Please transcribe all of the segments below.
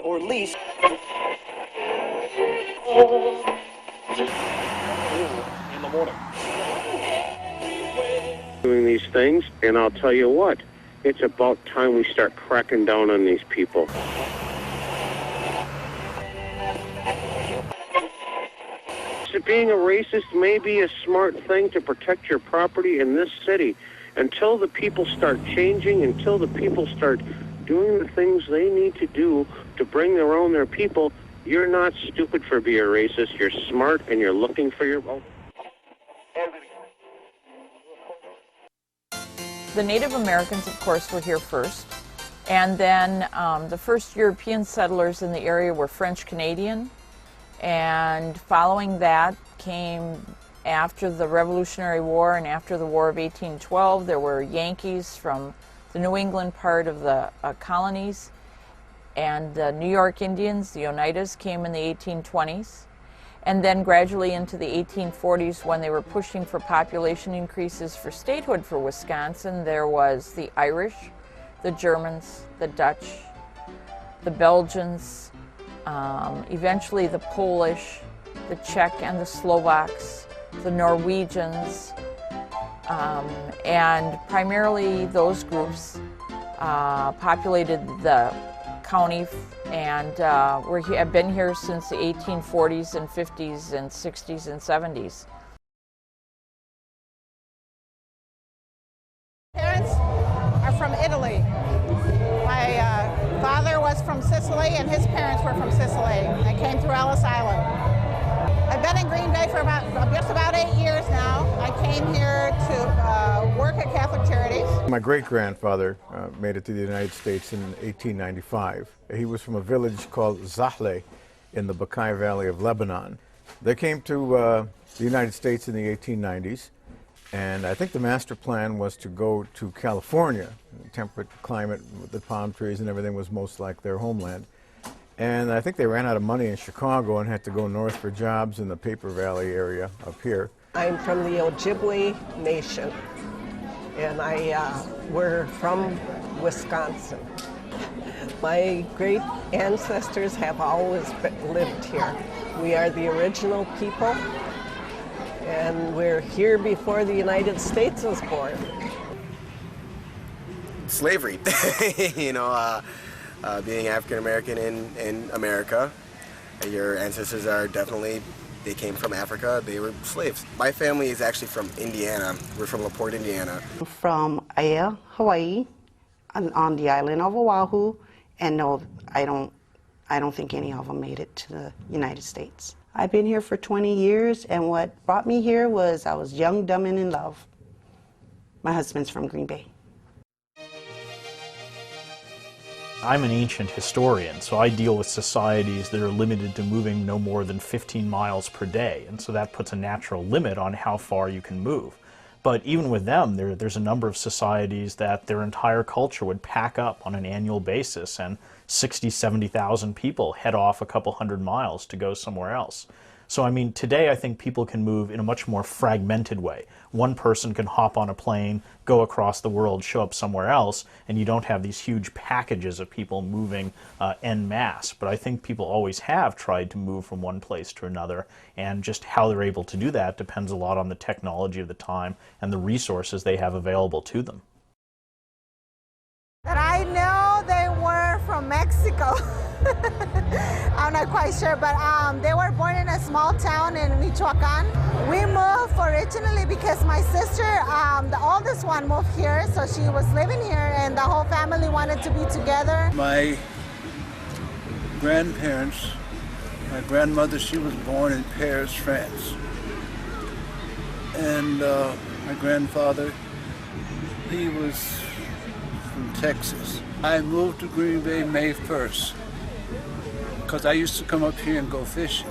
or lease in the morning. Doing these things, and I'll tell you what, it's about time we start cracking down on these people. So being a racist may be a smart thing to protect your property in this city. Until the people start changing, until the people start doing the things they need to do to bring their people, you're not stupid for being a racist. You're smart and you're looking for your vote. The Native Americans, of course, were here first. And then the first European settlers in the area were French-Canadian. And following that came, after the Revolutionary War and after the War of 1812, there were Yankees from the New England part of the colonies. And the New York Indians, the Oneidas, came in the 1820s. And then gradually into the 1840s, when they were pushing for population increases for statehood for Wisconsin, there was the Irish, the Germans, the Dutch, the Belgians, eventually the Polish, the Czech and the Slovaks, the Norwegians, and primarily those groups populated the county and have been here since the 1840s and 50s and 60s and 70s. Parents are from Italy. My father was from Sicily and his parents were from Sicily. I came through Ellis Island. I've been in Green Bay for just about 8 years now. I came here to work at Catholic Charities. My great-grandfather made it to the United States in 1895. He was from a village called Zahle in the Bekai Valley of Lebanon. They came to the United States in the 1890s, and I think the master plan was to go to California. Temperate climate with the palm trees and everything was most like their homeland. And I think they ran out of money in Chicago and had to go north for jobs in the Paper Valley area up here. I'm from the Ojibwe Nation, and we're from Wisconsin. My great ancestors have always lived here. We are the original people, and we're here before the United States was born. Slavery, you know, being African American in America, your ancestors are definitely, they came from Africa, they were slaves. My family is actually from Indiana. We're from LaPorte, Indiana. From Aiea, Hawaii, on the island of Oahu, and no, I don't think any of them made it to the United States. I've been here for 20 years, and what brought me here was I was young, dumb, and in love. My husband's from Green Bay. I'm an ancient historian, so I deal with societies that are limited to moving no more than 15 miles per day, and so that puts a natural limit on how far you can move. But even with them, there's a number of societies that their entire culture would pack up on an annual basis, and 60, 70,000 people head off a couple hundred miles to go somewhere else. So I mean, today I think people can move in a much more fragmented way. One person can hop on a plane, go across the world, show up somewhere else, and you don't have these huge packages of people moving en masse. But I think people always have tried to move from one place to another, and just how they're able to do that depends a lot on the technology of the time and the resources they have available to them. And I know they were from Mexico. I'm not quite sure, but they were born in a small town in Michoacan. We moved originally because my sister, the oldest one, moved here, so she was living here, and the whole family wanted to be together. My grandparents, my grandmother, she was born in Paris, France. And my grandfather, he was from Texas. I moved to Green Bay May 1st. Because I used to come up here and go fishing,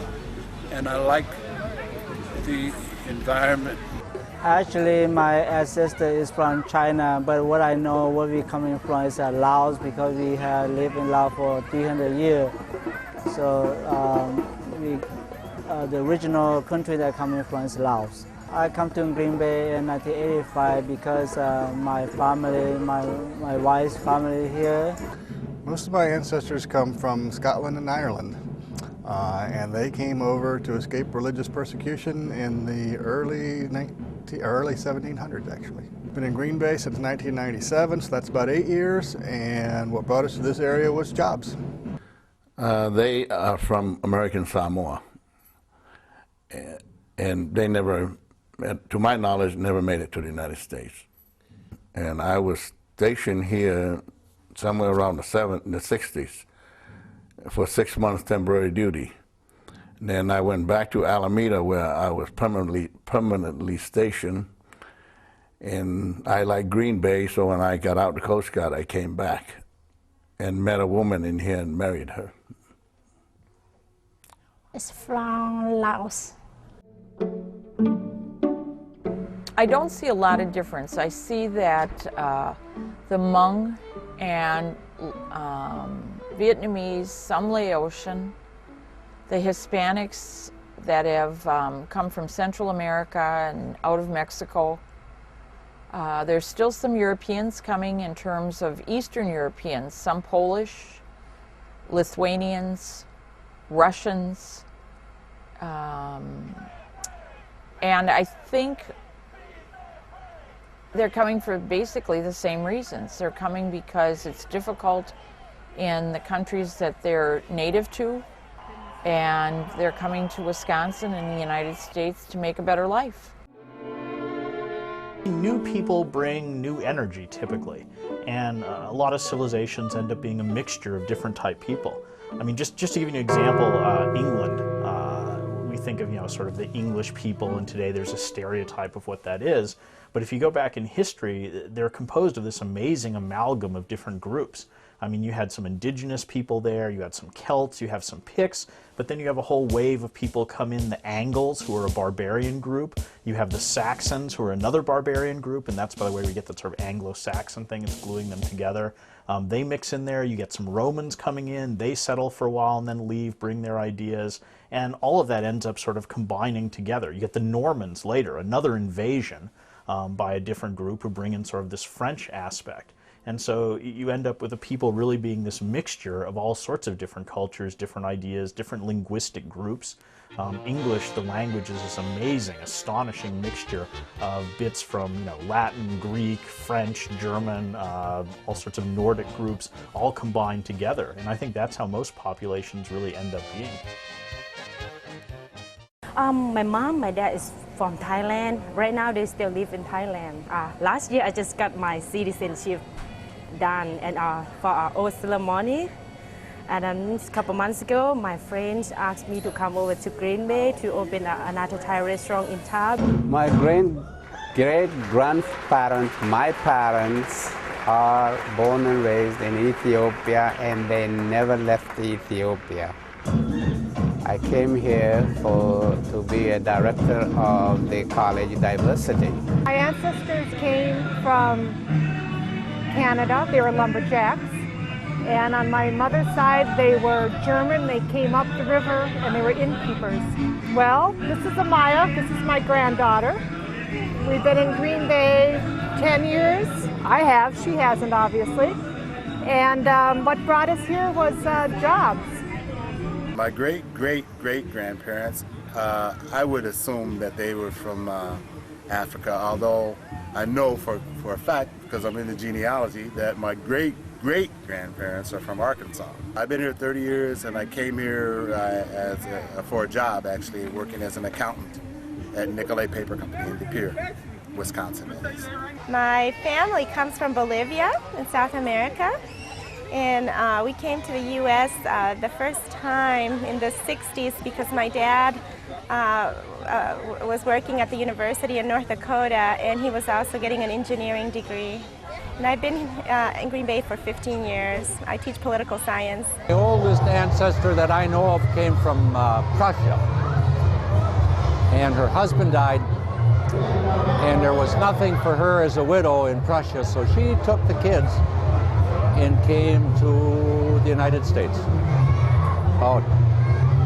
and I like the environment. Actually, my ancestor is from China, but what I know where we're coming from is Laos, because we have lived in Laos for 300 years. So the original country that I'm coming from is Laos. I come to Green Bay in 1985 because my family, my wife's family here. Most of my ancestors come from Scotland and Ireland, and they came over to escape religious persecution in the early 1700s, actually. Been in Green Bay since 1997, so that's about 8 years, and what brought us to this area was jobs. They are from American Samoa, and they never, to my knowledge, never made it to the United States. And I was stationed here somewhere around the 60s for 6 months temporary duty. And then I went back to Alameda, where I was permanently stationed. And I like Green Bay, so when I got out the Coast Guard, I came back and met a woman in here and married her. It's from Laos. I don't see a lot of difference. I see that the Hmong and Vietnamese, some Laotian, the Hispanics that have come from Central America and out of Mexico. There's still some Europeans coming in terms of Eastern Europeans, some Polish, Lithuanians, Russians, and I think they're coming for basically the same reasons. They're coming because it's difficult in the countries that they're native to, and they're coming to Wisconsin and the United States to make a better life. New people bring new energy, typically, and a lot of civilizations end up being a mixture of different type people. I mean, just to give you an example, England, we think of, sort of the English people, and today there's a stereotype of what that is. But if you go back in history, they're composed of this amazing amalgam of different groups. I mean, you had some indigenous people there, you had some Celts, you have some Picts, but then you have a whole wave of people come in, the Angles, who are a barbarian group. You have the Saxons, who are another barbarian group, and that's, by the way, we get that sort of Anglo-Saxon thing, it's gluing them together. They mix in there, you get some Romans coming in, they settle for a while and then leave, bring their ideas, and all of that ends up sort of combining together. You get the Normans later, another invasion by a different group who bring in sort of this French aspect. And so you end up with the people really being this mixture of all sorts of different cultures, different ideas, different linguistic groups. English, the language, is this amazing, astonishing mixture of bits from Latin, Greek, French, German, all sorts of Nordic groups, all combined together. And I think that's how most populations really end up being. My mom, my dad is from Thailand. Right now they still live in Thailand. Last year I just got my citizenship done and for our oath ceremony. And then a couple months ago, my friends asked me to come over to Green Bay to open another Thai restaurant in town. My great-grandparents, my parents, are born and raised in Ethiopia, and they never left Ethiopia. I came here to be a director of the college diversity. My ancestors came from Canada. They were lumberjacks. And on my mother's side, they were German. They came up the river, and they were innkeepers. Well, this is Amaya. This is my granddaughter. We've been in Green Bay 10 years. I have. She hasn't, obviously. And what brought us here was jobs. My great-great-great-grandparents, I would assume that they were from Africa, although I know for a fact, because I'm in the genealogy, that my great-grandparents are from Arkansas. I've been here 30 years, and I came here for a job, actually, working as an accountant at Nicolay Paper Company in De Pere, Wisconsin. My family comes from Bolivia in South America. And we came to the U.S. The first time in the 60s because my dad was working at the University in North Dakota, and he was also getting an engineering degree. And I've been in Green Bay for 15 years. I teach political science. The oldest ancestor that I know of came from Prussia. And her husband died, and there was nothing for her as a widow in Prussia, so she took the kids and came to the United States about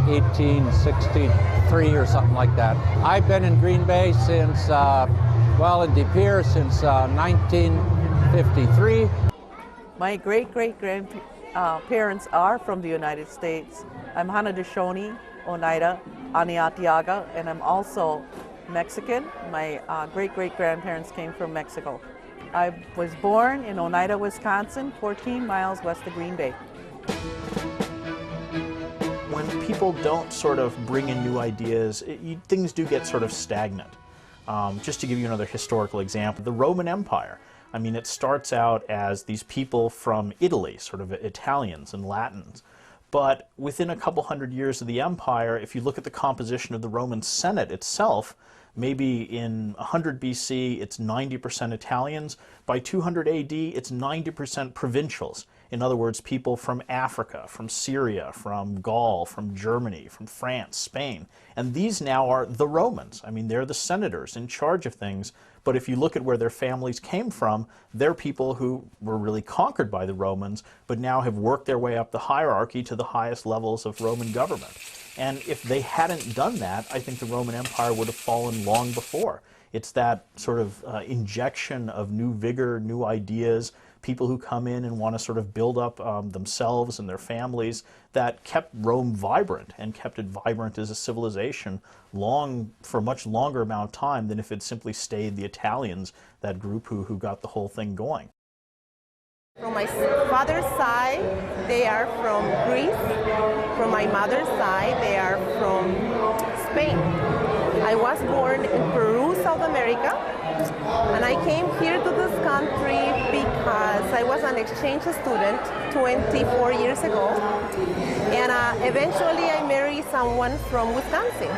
1863 or something like that. I've been in Green Bay since, in De Pere since 1953. My great-great-grandparents parents are from the United States. I'm Haudenosaunee, Oneida, Aniatiaga, and I'm also Mexican. My great-great-grandparents came from Mexico. I was born in Oneida, Wisconsin, 14 miles west of Green Bay. When people don't sort of bring in new ideas, things do get sort of stagnant. Just to give you another historical example, the Roman Empire. I mean, it starts out as these people from Italy, sort of Italians and Latins. But within a couple hundred years of the empire, if you look at the composition of the Roman Senate itself, maybe in 100 BC, it's 90% Italians. By 200 AD, it's 90% provincials. In other words, people from Africa, from Syria, from Gaul, from Germany, from France, Spain. And these now are the Romans. I mean, they're the senators in charge of things. But if you look at where their families came from, they're people who were really conquered by the Romans, but now have worked their way up the hierarchy to the highest levels of Roman government. And if they hadn't done that, I think the Roman Empire would have fallen long before. It's that sort of injection of new vigor, new ideas, people who come in and want to sort of build up themselves and their families that kept Rome vibrant and kept it vibrant as a civilization for a much longer amount of time than if it simply stayed the Italians, that group who got the whole thing going. From my father's side, they are from Greece. From my mother's side, they are from Spain. I was born in Peru, South America, and I came here to this country because I was an exchange student 24 years ago, and eventually I married someone from Wisconsin.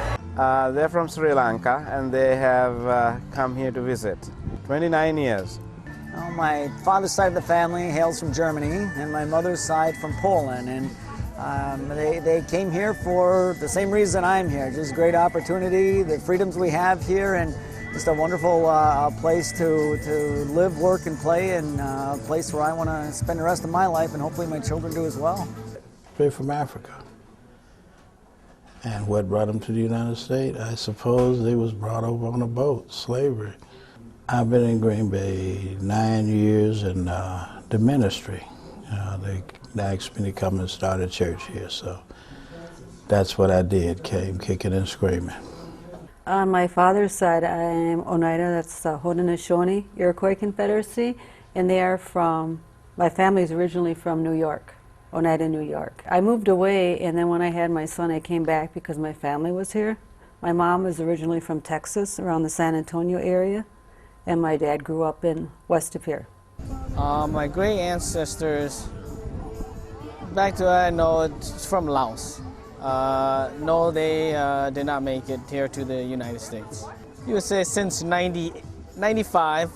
They're from Sri Lanka, and they have come here to visit. 29 years. Well, my father's side of the family hails from Germany, and my mother's side from Poland. And they came here for the same reason I'm here. Just great opportunity, the freedoms we have here, and just a wonderful place to live, work, and play, and a place where I want to spend the rest of my life, and hopefully my children do as well. They're from Africa. And what brought them to the United States? I suppose they was brought over on a boat, slavery. I've been in Green Bay 9 years in the ministry. They asked me to come and start a church here, so that's what I did, came kicking and screaming. On my father's side, I am Oneida, that's the Haudenosaunee Iroquois Confederacy, and they are my family's originally from New York, Oneida, New York. I moved away, and then when I had my son, I came back because my family was here. My mom was originally from Texas, around the San Antonio area, and my dad grew up in west of here. My great ancestors, back to what I know, it's from Laos. No, they did not make it here to the United States. You would say since 95,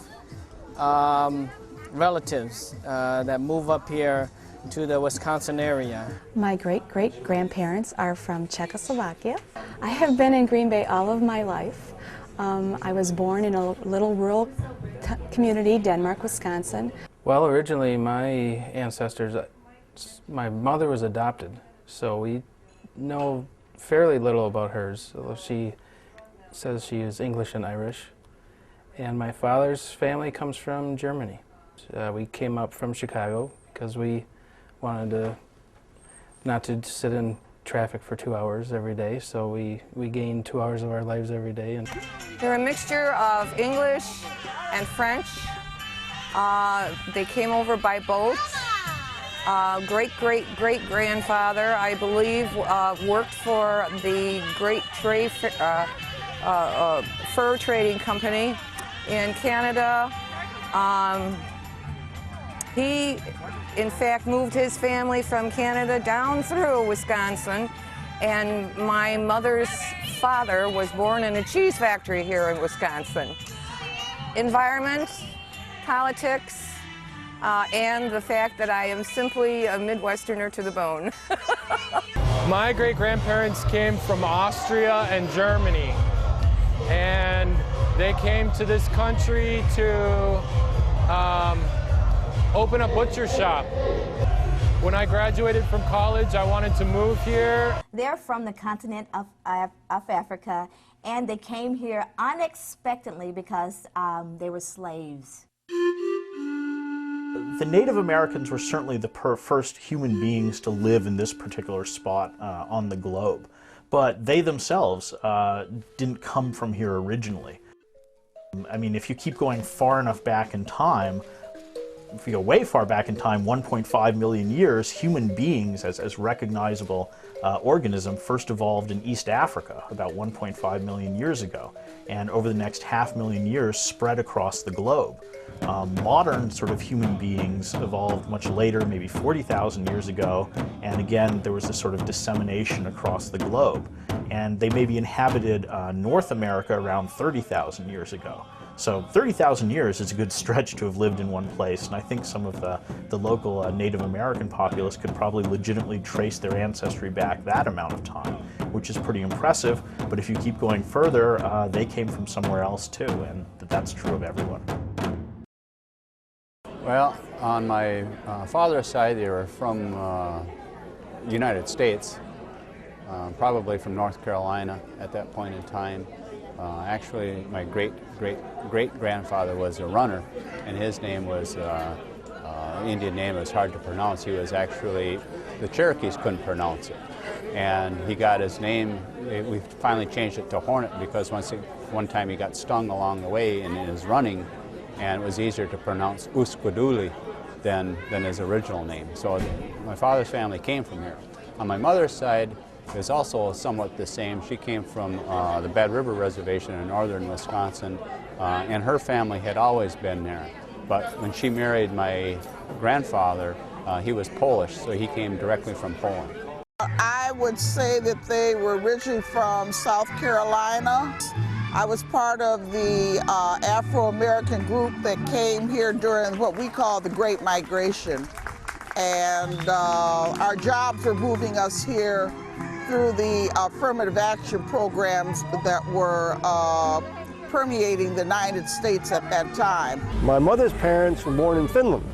relatives that move up here to the Wisconsin area. My great-great-grandparents are from Czechoslovakia. I have been in Green Bay all of my life. I was born in a little rural community, Denmark, Wisconsin. Well, originally my ancestors, my mother was adopted, so we know fairly little about hers. She says she is English and Irish. And my father's family comes from Germany. We came up from Chicago because we wanted not to sit in traffic for 2 hours every day, so we gained 2 hours of our lives every day. And they're a mixture of English and French. They came over by boat. Great-great-great-grandfather, I believe, worked for the Great Fur Trading Company in Canada. He, in fact, moved his family from Canada down through Wisconsin, and my mother's father was born in a cheese factory here in Wisconsin. Environment, politics, and the fact that I am simply a Midwesterner to the bone. My great-grandparents came from Austria and Germany, and they came to this country to open a butcher shop. When I graduated from college, I wanted to move here. They're from the continent of Africa, and they came here unexpectedly because they were slaves. The Native Americans were certainly the first human beings to live in this particular spot on the globe, but they themselves didn't come from here originally. I mean, if you keep going far enough back in time, if you go way far back in time, 1.5 million years, human beings as recognizable organism first evolved in East Africa about 1.5 million years ago, and over the next 500,000 years spread across the globe. Modern sort of human beings evolved much later, maybe 40,000 years ago, and again there was this sort of dissemination across the globe. And they maybe inhabited North America around 30,000 years ago. So 30,000 years is a good stretch to have lived in one place, and I think some of the local Native American populace could probably legitimately trace their ancestry back that amount of time, which is pretty impressive. But if you keep going further, they came from somewhere else too, and that's true of everyone. Well, on my father's side, they were from the United States, probably from North Carolina at that point in time. Actually, my great-great-great-grandfather was a runner, and his name was, Indian name was hard to pronounce. He was actually, the Cherokees couldn't pronounce it. And he got his name, we finally changed it to Hornet because one time he got stung along the way in his running, and it was easier to pronounce Usquaduli than his original name. So my father's family came from here. On my mother's side, is also somewhat the same. She came from the Bad River Reservation in northern Wisconsin, and her family had always been there. But when she married my grandfather, he was Polish, so he came directly from Poland. I would say that they were originally from South Carolina. I was part of the Afro-American group that came here during what we call the Great Migration. And our job for moving us here through the affirmative action programs that were permeating the United States at that time. My mother's parents were born in Finland,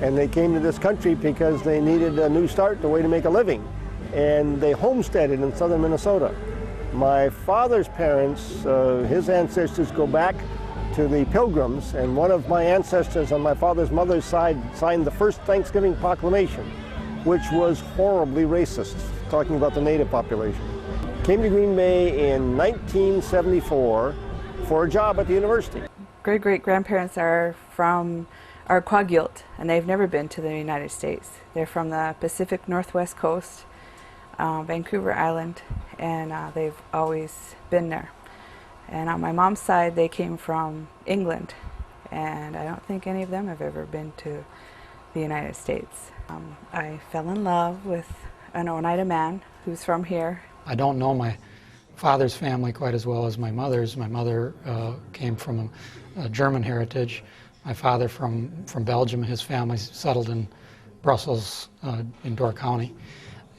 and they came to this country because they needed a new start, a way to make a living, and they homesteaded in southern Minnesota. My father's parents, his ancestors go back to the Pilgrims, and one of my ancestors on my father's mother's side signed the first Thanksgiving Proclamation, which was horribly racist, talking about the native population. Came to Green Bay in 1974 for a job at the university. Great-great-grandparents are Kwakiutl, and they've never been to the United States. They're from the Pacific Northwest coast, Vancouver Island, and they've always been there. And on my mom's side, they came from England, and I don't think any of them have ever been to the United States. I fell in love with an Oneida man who's from here. I don't know my father's family quite as well as my mother's. My mother came from a German heritage. My father from Belgium. His family settled in Brussels in Door County.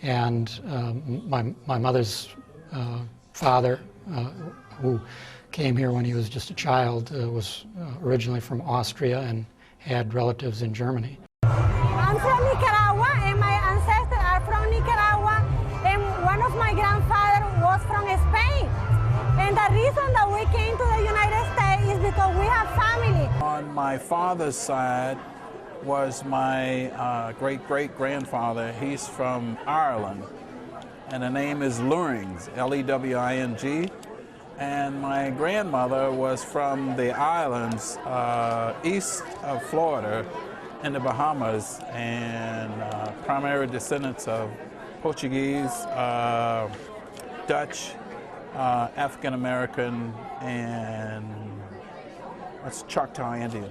And my mother's father, who came here when he was just a child, was originally from Austria and had relatives in Germany. I'm from Nicaragua, and my ancestors are from Nicaragua, and one of my grandfathers was from Spain. And the reason that we came to the United States is because we have family. On my father's side was my great-great-grandfather. He's from Ireland, and the name is Lewings, L-E-W-I-N-G. And my grandmother was from the islands east of Florida in the Bahamas, and primary descendants of Portuguese, Dutch, African American, and Choctaw Indian.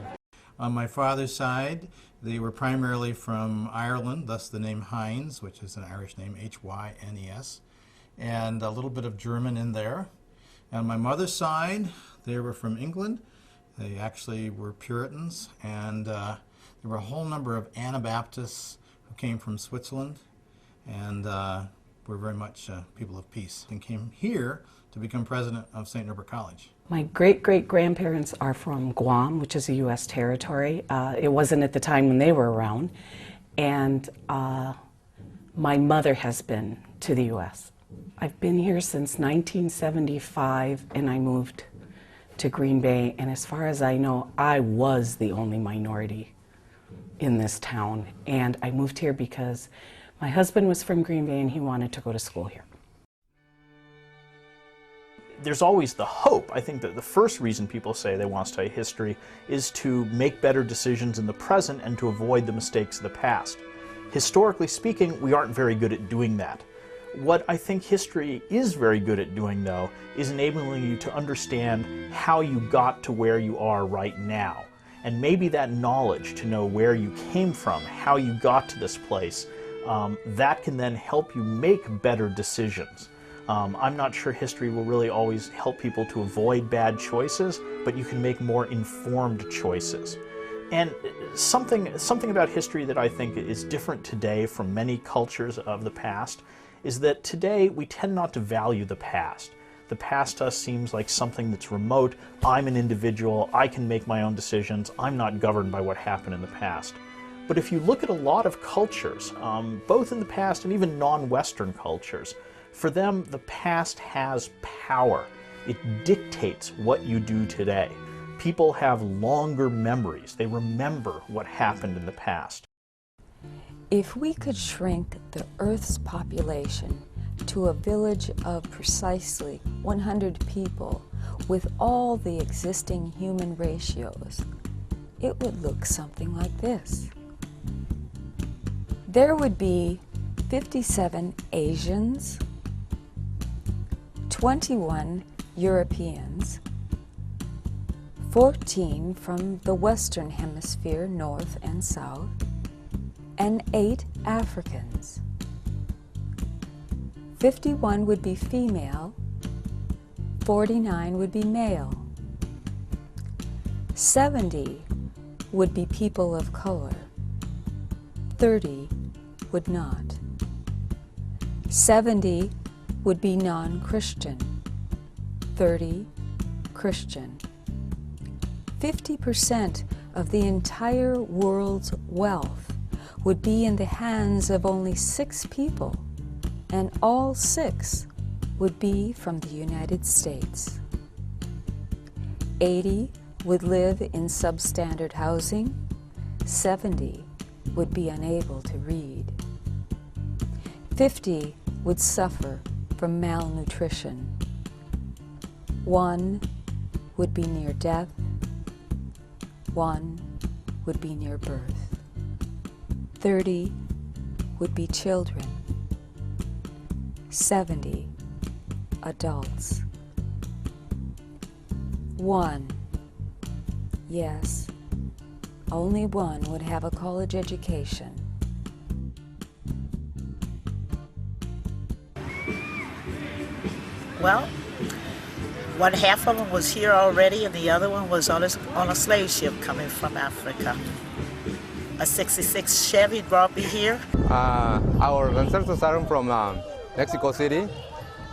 On my father's side, they were primarily from Ireland, thus the name Hines, which is an Irish name, H-Y-N-E-S, and a little bit of German in there. On my mother's side, they were from England. They actually were Puritans, and there were a whole number of Anabaptists who came from Switzerland, and were very much people of peace, and came here to become president of St. Norbert College. My great-great-grandparents are from Guam, which is a U.S. territory. It wasn't at the time when they were around. And my mother has been to the U.S. I've been here since 1975, and I moved to Green Bay. And as far as I know, I was the only minority in this town, and I moved here because my husband was from Green Bay and he wanted to go to school here. There's always the hope. I think that the first reason people say they want to study history is to make better decisions in the present and to avoid the mistakes of the past. Historically speaking, we aren't very good at doing that. What I think history is very good at doing, though, is enabling you to understand how you got to where you are right now. And maybe that knowledge to know where you came from, how you got to this place, that can then help you make better decisions. I'm not sure history will really always help people to avoid bad choices, but you can make more informed choices. And something about history that I think is different today from many cultures of the past is that today we tend not to value the past. The past to us seems like something that's remote. I'm an individual, I can make my own decisions, I'm not governed by what happened in the past. But if you look at a lot of cultures, both in the past and even non-Western cultures, for them the past has power. It dictates what you do today. People have longer memories. They remember what happened in the past. If we could shrink the Earth's population to a village of precisely 100 people with all the existing human ratios, it would look something like this. There would be 57 Asians, 21 Europeans, 14 from the Western Hemisphere, North and South, and 8 Africans. 51 would be female, 49 would be male. 70 would be people of color, 30 would not. 70 would be non-Christian, 30 Christian. 50% of the entire world's wealth would be in the hands of only 6 people, and all 6 would be from the United States. 80 would live in substandard housing, 70 would be unable to read. 50 would suffer from malnutrition. 1 would be near death, 1 would be near birth. 30 would be children, 70 adults. 1, yes, only 1 would have a college education. Well, one half of them was here already and the other one was on a slave ship coming from Africa. A 66 Chevy brought me here. Our ancestors are from Mexico City.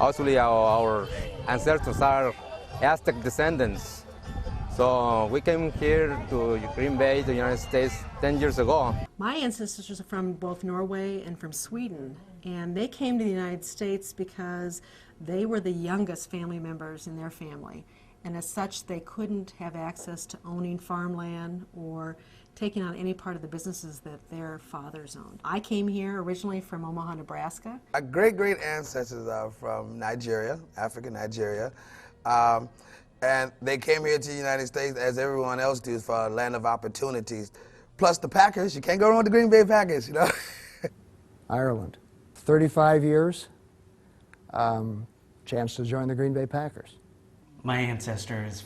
Actually, our ancestors are Aztec descendants. So we came here to Green Bay, the United States, 10 years ago. My ancestors are from both Norway and from Sweden, and they came to the United States because they were the youngest family members in their family. And as such, they couldn't have access to owning farmland or taking on any part of the businesses that their fathers owned. I came here originally from Omaha, Nebraska. Our great ancestors are from Nigeria, African Nigeria. And they came here to the United States, as everyone else does, for a land of opportunities. Plus the Packers, you can't go wrong with the Green Bay Packers, you know? Ireland, 35 years, chance to join the Green Bay Packers. My ancestors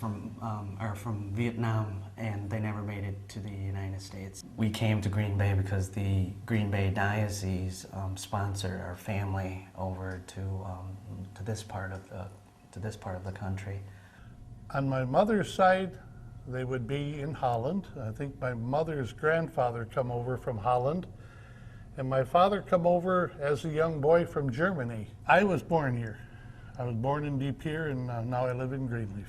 are from Vietnam, and they never made it to the United States. We came to Green Bay because the Green Bay Diocese sponsored our family over to this part of the country. On my mother's side, they would be in Holland. I think my mother's grandfather come over from Holland, and my father come over as a young boy from Germany. I was born here. I was born in De Pere, and now I live in Greenleaf.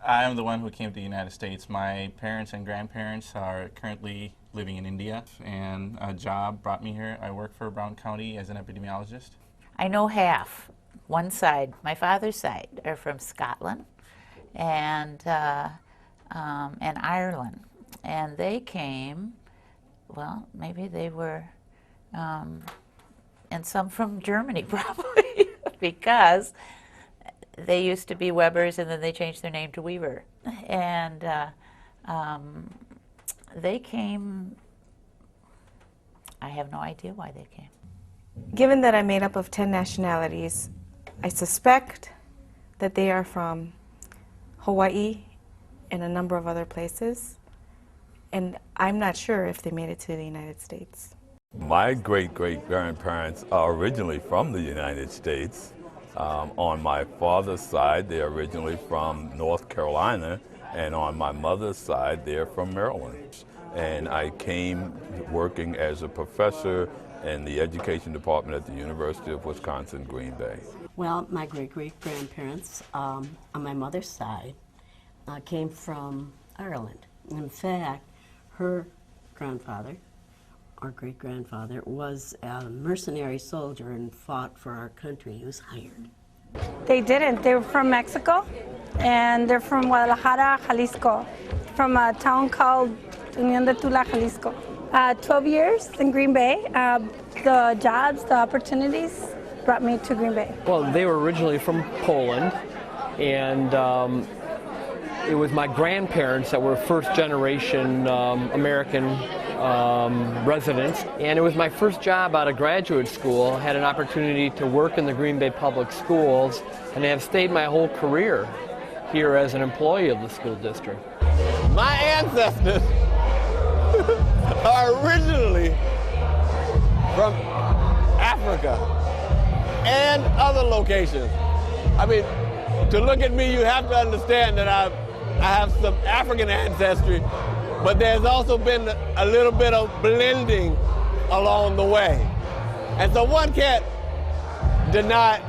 I am the one who came to the United States. My parents and grandparents are currently living in India, and a job brought me here. I work for Brown County as an epidemiologist. I know half. One side, my father's side, are from Scotland and Ireland, and they came well, maybe they were, and some from Germany probably, because they used to be Webers and then they changed their name to Weaver. And they came, I have no idea why they came. Given that I'm made up of 10 nationalities, I suspect that they are from Hawaii and a number of other places, and I'm not sure if they made it to the United States. My great-great-grandparents are originally from the United States. On my father's side, they're originally from North Carolina, and on my mother's side, they're from Maryland. And I came working as a professor in the education department at the University of Wisconsin-Green Bay. Well, my great-great-grandparents on my mother's side came from Ireland. In fact, her grandfather, or great-grandfather, was a mercenary soldier and fought for our country. He was hired. They didn't. They were from Mexico, and they're from Guadalajara, Jalisco, from a town called Unión de Tula, Jalisco. 12 years in Green Bay. The jobs, the opportunities brought me to Green Bay. Well, they were originally from Poland, and it was my grandparents that were first-generation American residents, and it was my first job out of graduate school. I had an opportunity to work in the Green Bay Public Schools, and I have stayed my whole career here as an employee of the school district. My ancestors are originally from Africa and other locations. I mean, to look at me, you have to understand that I have some African ancestry, but there's also been a little bit of blending along the way. And so one can't deny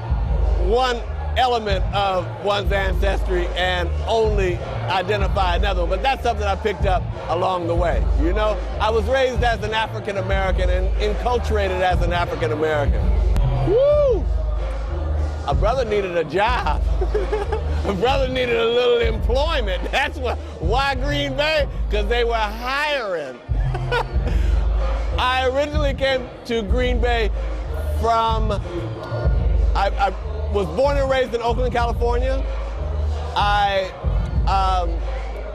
one element of one's ancestry and only identify another one. But that's something I picked up along the way. You know, I was raised as an African American and enculturated as an African American. Woo! A brother needed a job. A brother needed a little employment. That's why Green Bay? Because they were hiring. I originally came to Green Bay from, I was born and raised in Oakland, California. I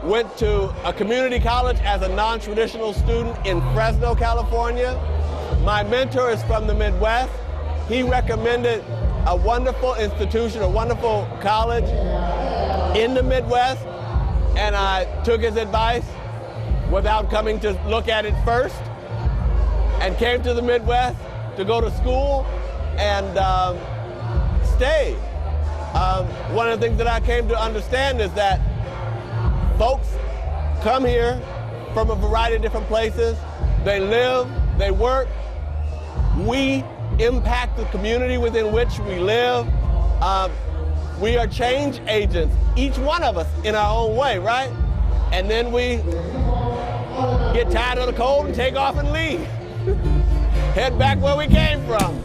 went to a community college as a non-traditional student in Fresno, California. My mentor is from the Midwest. He recommended a wonderful institution, a wonderful college in the Midwest, and I took his advice without coming to look at it first, and came to the Midwest to go to school and stay. One of the things that I came to understand is that folks come here from a variety of different places. They live, they work. We impact the community within which we live. We are change agents, each one of us in our own way, right? And then we get tired of the cold and take off and leave. Head back where we came from.